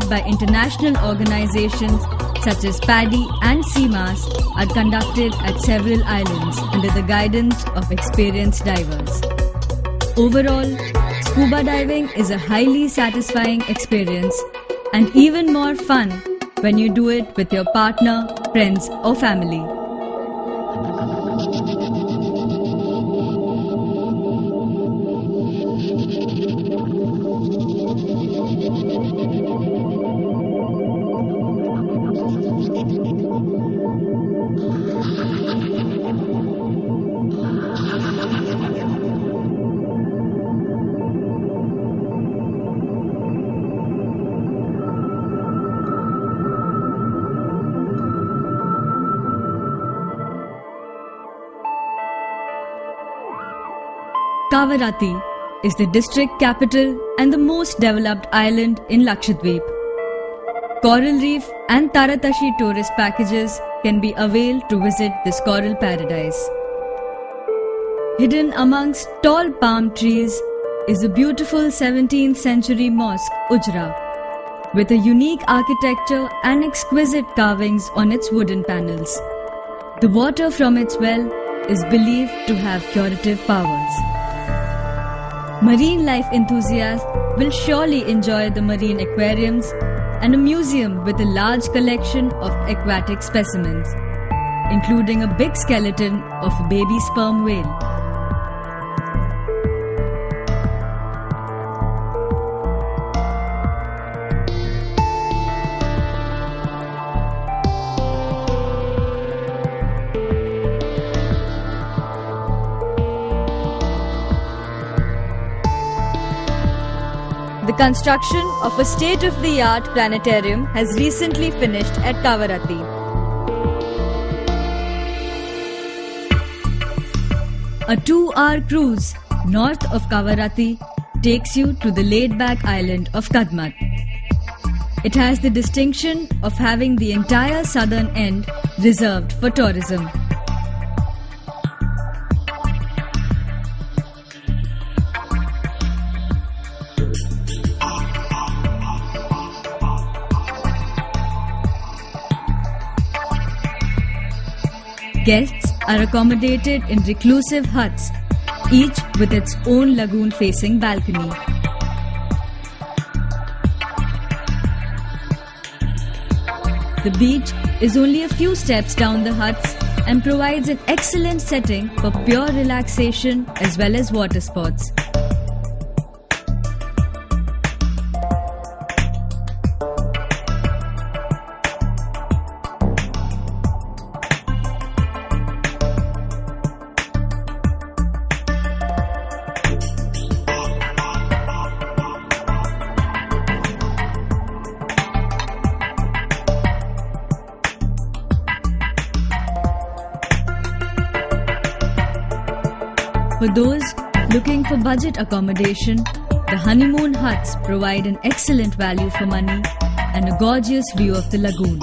by international organizations such as PADI and CMAS are conducted at several islands under the guidance of experienced divers. Overall, scuba diving is a highly satisfying experience and even more fun when you do it with your partner, friends or family. Kavaratti is the district capital and the most developed island in Lakshadweep. Coral Reef and Taratashi tourist packages can be availed to visit this coral paradise. Hidden amongst tall palm trees is a beautiful 17th century mosque, Ujra, with a unique architecture and exquisite carvings on its wooden panels. The water from its well is believed to have curative powers. Marine life enthusiasts will surely enjoy the marine aquariums and a museum with a large collection of aquatic specimens, including a big skeleton of a baby sperm whale. The construction of a state-of-the-art planetarium has recently finished at Kavaratti. A 2-hour cruise north of Kavaratti takes you to the laid-back island of Kadmat. It has the distinction of having the entire southern end reserved for tourism. Guests are accommodated in reclusive huts, each with its own lagoon-facing balcony. The beach is only a few steps down the huts and provides an excellent setting for pure relaxation as well as water sports. For those looking for budget accommodation, the honeymoon huts provide an excellent value for money and a gorgeous view of the lagoon.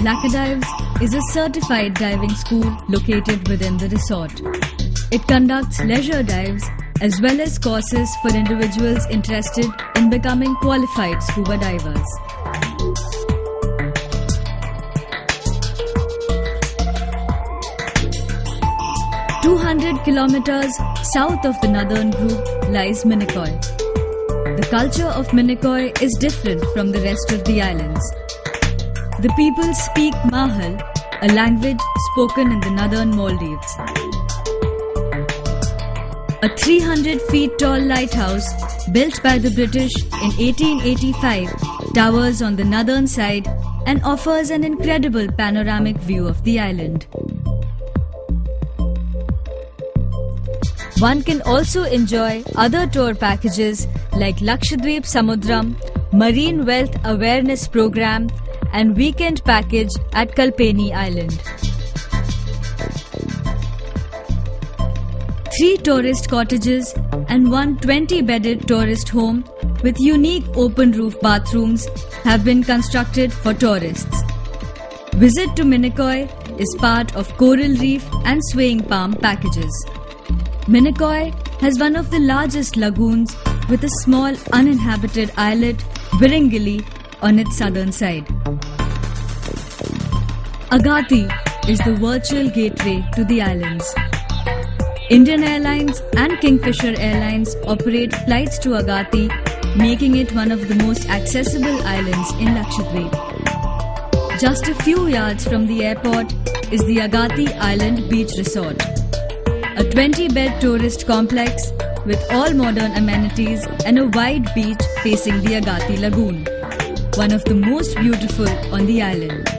Lakadives is a certified diving school located within the resort. It conducts leisure dives as well as courses for individuals interested in becoming qualified scuba divers. Kilometers south of the northern group lies Minicoy. The culture of Minicoy is different from the rest of the islands. The people speak Mahal, a language spoken in the northern Maldives. A 300 feet tall lighthouse built by the British in 1885 towers on the northern side and offers an incredible panoramic view of the island. One can also enjoy other tour packages like Lakshadweep Samudram, Marine Wealth Awareness Program and weekend package at Kalpeni Island. 3 tourist cottages and one 20-bedded tourist home with unique open-roof bathrooms have been constructed for tourists. Visit to Minicoy is part of Coral Reef and Swaying Palm packages. Minicoy has one of the largest lagoons with a small uninhabited islet, Viringili, on its southern side. Agathi is the virtual gateway to the islands. Indian Airlines and Kingfisher Airlines operate flights to Agathi, making it one of the most accessible islands in Lakshadweep. Just a few yards from the airport is the Agathi Island Beach Resort, a 20-bed tourist complex with all modern amenities and a wide beach facing the Agathi Lagoon, one of the most beautiful on the island.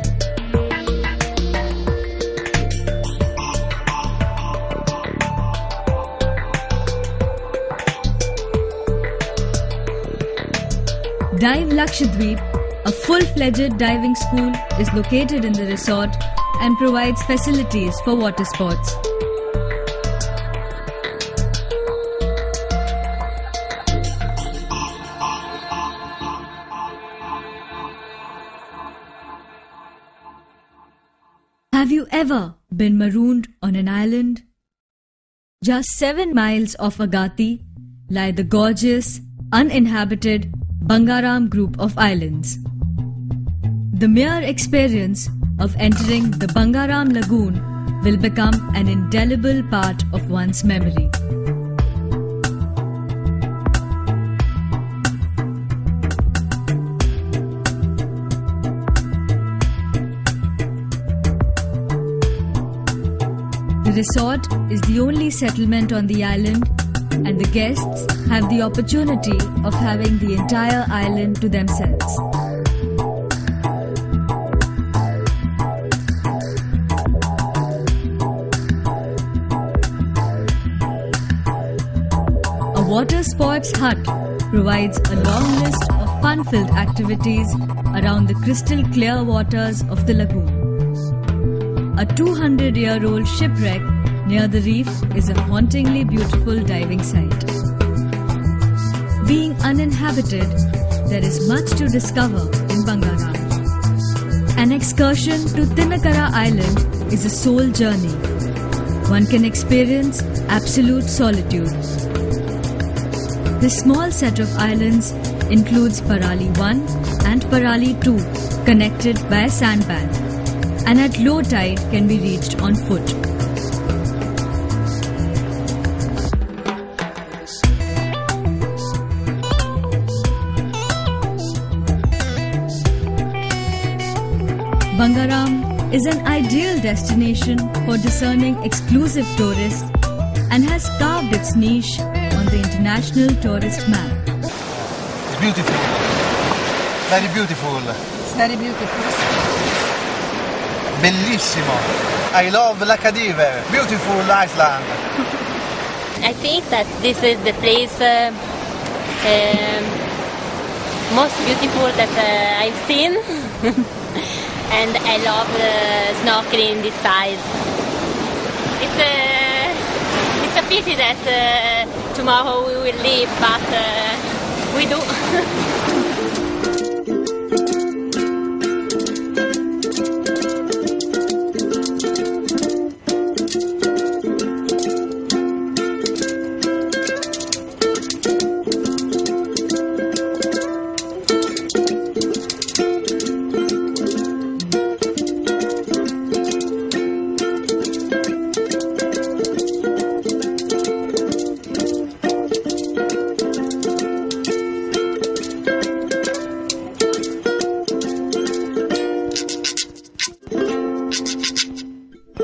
Dive Lakshadweep, a full-fledged diving school, is located in the resort and provides facilities for water sports. Have you ever been marooned on an island? Just 7 miles off Agathi lie the gorgeous, uninhabited Bangaram group of islands. The mere experience of entering the Bangaram Lagoon will become an indelible part of one's memory. The resort is the only settlement on the island, and the guests have the opportunity of having the entire island to themselves. A water sports hut provides a long list of fun-filled activities around the crystal clear waters of the lagoon. A 200-year-old shipwreck near the reef is a hauntingly beautiful diving site. Being uninhabited, there is much to discover in Bangaram. An excursion to Tinakara Island is a soul journey. One can experience absolute solitude. This small set of islands includes Parali 1 and Parali 2, connected by a sandbank, and at low tide can be reached on foot. Bangaram is an ideal destination for discerning exclusive tourists and has carved its niche on the international tourist map. It's beautiful. Very beautiful. It's very beautiful. Bellissimo. I love Laccadive. Beautiful Iceland. I think that this is the place most beautiful that I've seen. And I love snorkeling this side. It's a pity that tomorrow we will leave, but we do.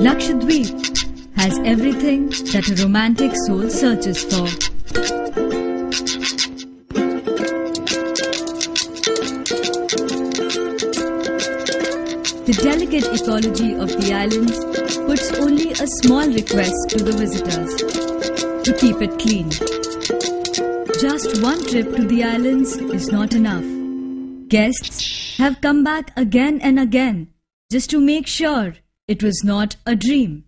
Lakshadweep has everything that a romantic soul searches for. The delicate ecology of the islands puts only a small request to the visitors to keep it clean. Just one trip to the islands is not enough. Guests have come back again and again just to make sure it was not a dream.